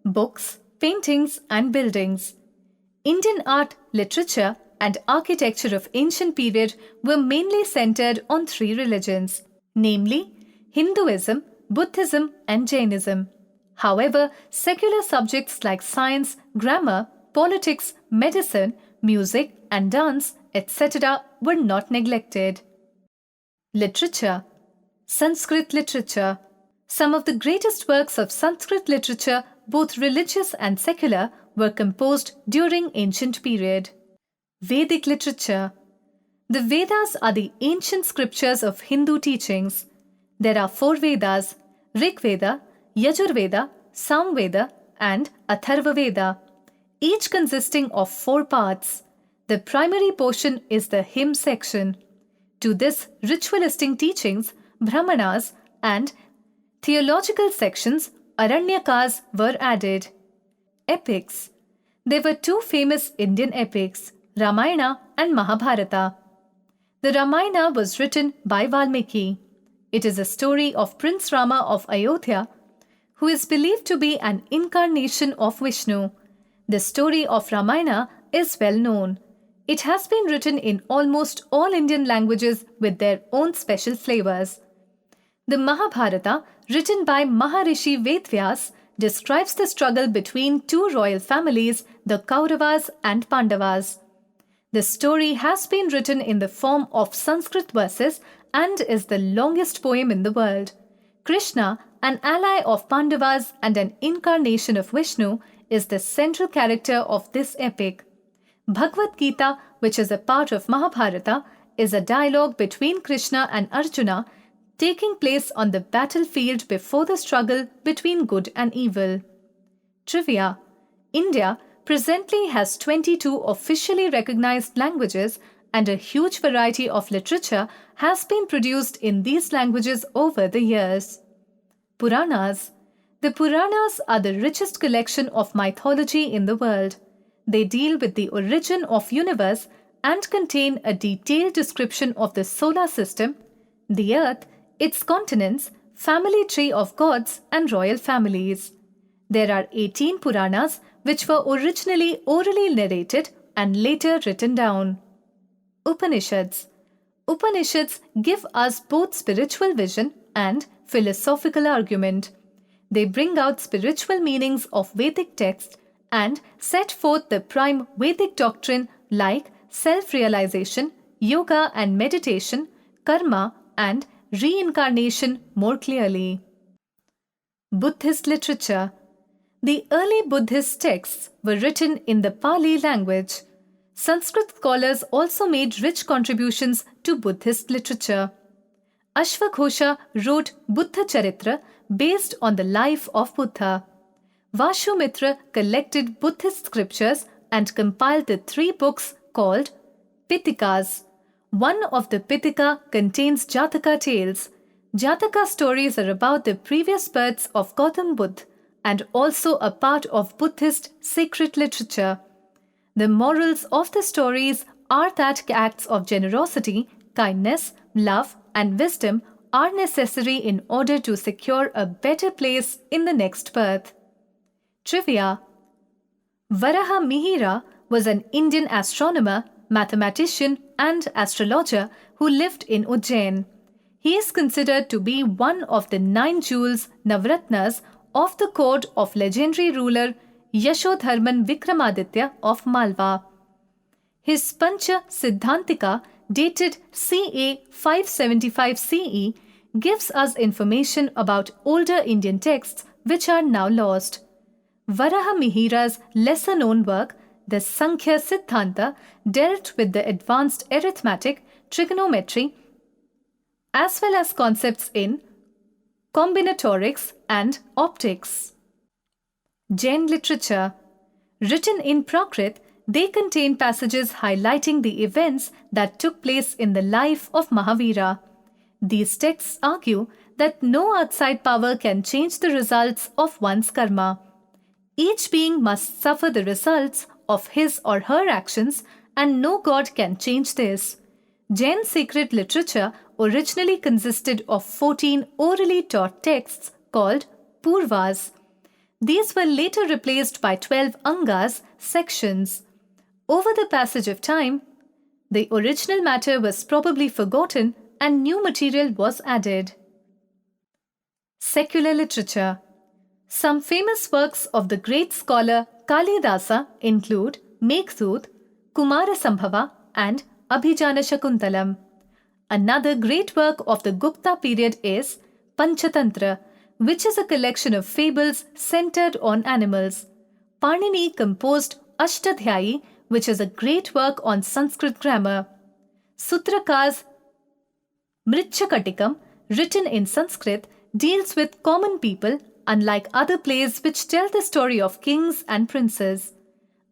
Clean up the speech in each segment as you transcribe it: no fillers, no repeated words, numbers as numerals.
books, paintings, and buildings. Indian art, literature, and architecture of ancient period were mainly centered on three religions, namely Hinduism, Buddhism, and Jainism. However, secular subjects like science, grammar, politics, medicine, music, and dance, etc. were not neglected. Literature. Sanskrit literature. Some of the greatest works of Sanskrit literature, both religious and secular, were composed during ancient period. Vedic literature. The Vedas are the ancient scriptures of Hindu teachings. There are 4 Vedas: Rig Veda, Yajurveda, Samveda, and Atharva Veda, each consisting of 4 parts. The primary portion is the hymn section. To this ritualistic teachings, Brahmanas, and theological sections, Aranyakas, were added. Epics. There were 2 famous Indian epics, Ramayana and Mahabharata. The Ramayana was written by Valmiki. It is a story of Prince Rama of Ayodhya, who is believed to be an incarnation of Vishnu. The story of Ramayana is well known. It has been written in almost all Indian languages with their own special flavors. The Mahabharata, written by Maharishi Vedvyas, describes the struggle between 2 royal families, the Kauravas and Pandavas. The story has been written in the form of Sanskrit verses and is the longest poem in the world. Krishna, an ally of Pandavas and an incarnation of Vishnu, is the central character of this epic. Bhagavad Gita, which is a part of Mahabharata, is a dialogue between Krishna and Arjuna taking place on the battlefield before the struggle between good and evil. Trivia. India presently has 22 officially recognized languages, and a huge variety of literature has been produced in these languages over the years. Puranas. The Puranas are the richest collection of mythology in the world. They deal with the origin of universe and contain a detailed description of the solar system, the earth, its continents, family tree of gods, and royal families. There are 18 Puranas which were originally orally narrated and later written down. Upanishads. Upanishads give us both spiritual vision and philosophical argument. They bring out spiritual meanings of Vedic texts and set forth the prime Vedic doctrine like self-realization, yoga and meditation, karma, and reincarnation more clearly. Buddhist literature. The early Buddhist texts were written in the Pali language. Sanskrit scholars also made rich contributions to Buddhist literature. Ashvaghosha wrote Buddha Charitra based on the life of Buddha. Vashumitra collected Buddhist scriptures and compiled the 3 books called Pitikas. One of the Pitika contains Jataka tales. Jataka stories are about the previous births of Gautam Buddha and also a part of Buddhist sacred literature. The morals of the stories are that acts of generosity, kindness, love, and wisdom are necessary in order to secure a better place in the next birth. Trivia. Varaha Mahira was an Indian astronomer, mathematician, and astrologer who lived in Ujjain. He is considered to be one of the 9 jewels Navratnas of the court of legendary ruler Yashodharman Vikramaditya of Malwa. His Pancha Siddhantika, dated ca. 575 CE, gives us information about older Indian texts which are now lost. Varaha Mihira's lesser-known work, the Sankhya Siddhanta, dealt with the advanced arithmetic, trigonometry, as well as concepts in combinatorics and optics. Jain literature. Written in Prakrit, they contain passages highlighting the events that took place in the life of Mahavira. These texts argue that no outside power can change the results of one's karma. Each being must suffer the results of his or her actions, and no god can change this. Jain sacred literature originally consisted of 14 orally taught texts called Purvas. These were later replaced by 12 angas, sections. Over the passage of time, the original matter was probably forgotten and new material was added. Secular literature. Some famous works of the great scholar Kalidasa include Meghdut, Kumarasambhava and Abhijana Shakuntalam. Another great work of the Gupta period is Panchatantra, which is a collection of fables centered on animals. Panini composed Ashtadhyayi, which is a great work on Sanskrit grammar. Sutrakar's Mritchakatikam, written in Sanskrit, deals with common people, unlike other plays which tell the story of kings and princes.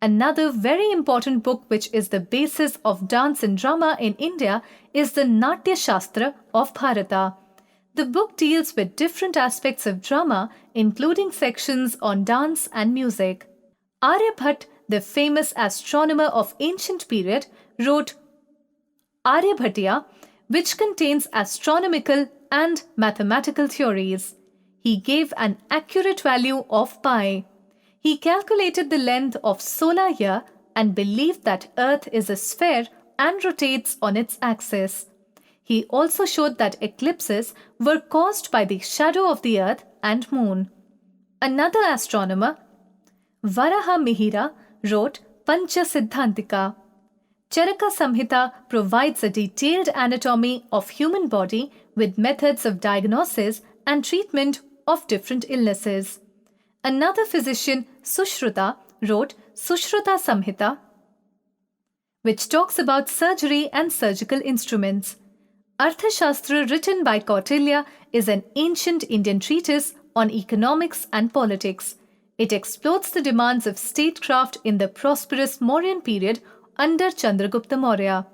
Another very important book which is the basis of dance and drama in India is the Natya Shastra of Bharata. The book deals with different aspects of drama, including sections on dance and music. Aryabhat, the famous astronomer of ancient period, wrote Aryabhatiya, which contains astronomical and mathematical theories. He gave an accurate value of pi. He calculated the length of solar year and believed that Earth is a sphere and rotates on its axis. He also showed that eclipses were caused by the shadow of the Earth and Moon. Another astronomer, Varaha Mahira, wrote Pancha Siddhantika. Charaka Samhita provides a detailed anatomy of human body with methods of diagnosis and treatment of different illnesses. Another physician, Sushruta, wrote Sushruta Samhita, which talks about surgery and surgical instruments. Arthashastra, written by Kautilya, is an ancient Indian treatise on economics and politics. It explores the demands of statecraft in the prosperous Mauryan period under Chandragupta Maurya.